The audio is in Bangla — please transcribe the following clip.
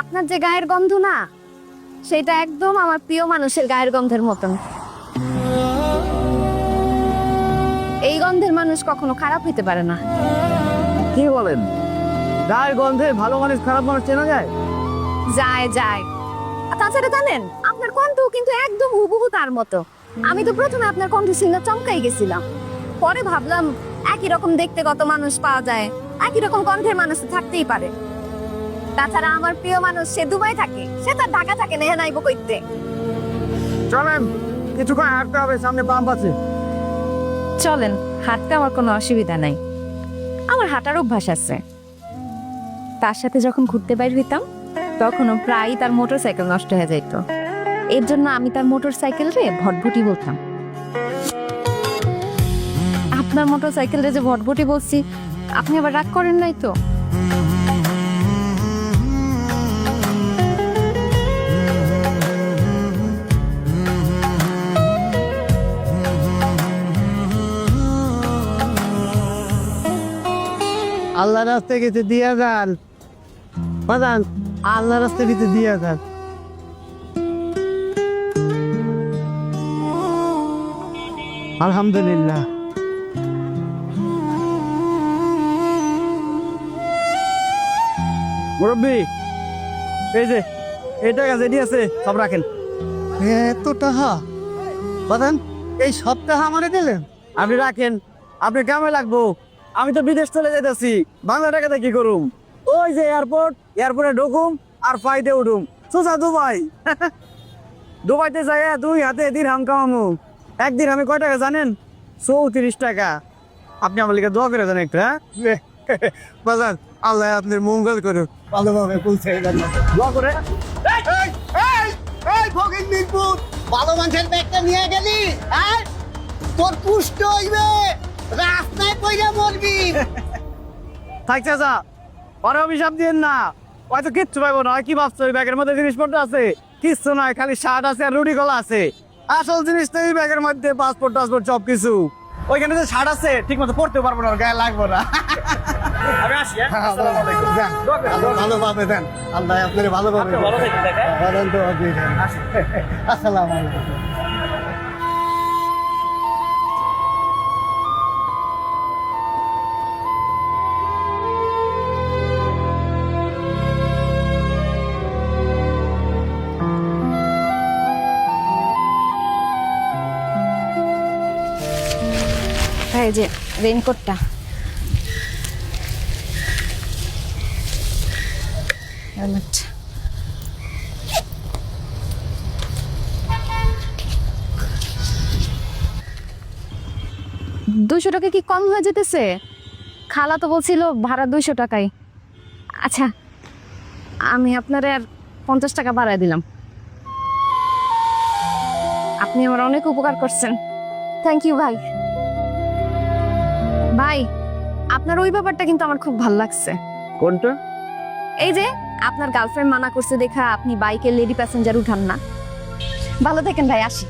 আপনার যে গায়ের গন্ধ না, সেটা একদম আমার প্রিয় মানুষের গায়ের গন্ধের মতন। এই গন্ধের মানুষ কখনো খারাপ হইতে পারে না। কি বলেন? গায়ের গন্ধে ভালো মানুষ খারাপ মানুষ চেনা যায়? যায় যায়। আর তাছাড়া জানেন, আপনার কণ্ঠ কিন্তু একদম হুবহু তার মতো। আমি তো প্রথমে আপনার কণ্ঠ শুনে চমকাই গেছিলাম, পরে ভাবলাম একই রকম দেখতে কত মানুষ পাওয়া যায়, একই রকম কণ্ঠের মানুষ তো থাকতেই পারে। তাছাড়া আমার প্রিয় মানুষ সে দুবাই থাকে, সে তার ঢাকা থাকে না, হ্যাঁ নাইব কইতে। চলেন, কিছুক্ষণ হাঁটতে হবে, সামনে পাম্প আছে। চলেন, হাঁটতে আমার কোনো অসুবিধা নাই, আমার হাঁটার অভ্যাস আছে। তার সাথে যখন ঘুরতে বাইর হইতাম তখনও প্রায়ই তার মোটর সাইকেল নষ্ট হয়ে যাইত। এর জন্য আমি তার মোটর সাইকেল রে ভটভটি বলতাম। আপনার মোটর সাইকেল রে যে ভটভটি বলছি, আপনি আবার রাগ করেন নাই তো? আল্লাহ রাস্তায় গেছে দিয়া যান বাজান, আল্লাহ রাস্তায় গেছে দিয়া যান। আলহামদুলিল্লাহ। মুরব্বী, এই যে এই টাকা যেটি আছে সব রাখেন। এত টাকা বাজান, এই সব টাকা আমারে দিলেন? আপনি রাখেন, আপনি কামে লাগবো। আমি তো বিদেশ চলে যাইতেছি, বাংলা টাকাতে কি করুম? ওই যে এয়ারপোর্ট, এয়ারপোর্টে ঢুকুম আর ফ্লাইটে উঠুম সোজা দুবাই। দুবাইতে যাই 2 হাতে দিরহাম কামামু। একদিন আমি কয় টাকা জানেন? 34 টাকা। আপনি আমার লিখে দোয়া করে দেন একটু। হ্যাঁ বাজান, আল্লাহ আপনার মঙ্গল করুন, ভালোভাবে পৌঁছে দোয়া করে। ভালো মানুষের ব্যাগটা নিয়ে গেলি আর তোর পুষ্ট হইবে, রাস্তায় কইরা মরবি। থাকছে যা, পরে অভিশাপ দিন না। হয়তো কিচ্ছু পাইবো না। কি ভাবছো ওই ব্যাগের মধ্যে জিনিসপত্র আছে? কিচ্ছু নয়, খালি শার্ট আছে আর রুটি কলা আছে। আসল জিনিস তো এই ব্যাগের মধ্যে পাসপোর্ট টাসপোর্ট সব কিছু। ওইখানে যে শার্ট আছে ঠিক মতো পড়তে পারবো না, গায়ে লাগবো না। আমি আসি। ভালোভাবে দেন, আল্লাহ আপনার ভালোভাবে আসসালাম আলাইকুম। এই যে রেইনকোটটা। হেলমেট। $200 কি কম হয়ে যেতেছে? খালা তো বলছিল ভাড়া 200 টাকাই। আচ্ছা, আমি আপনারে আর 50 টাকা বাড়ায় দিলাম। আপনি আমার অনেক উপকার করছেন, থ্যাংক ইউ ভাই। ভাই, আপনার ওই ব্যাপারটা কিন্তু আমার খুব ভালো লাগছে। কোনটা? এই যে আপনার গার্লফ্রেন্ড মানা করছে দেখা আপনি বাইকের লেডি প্যাসেঞ্জার উঠান না। ভালো থাকেন ভাই, আসি।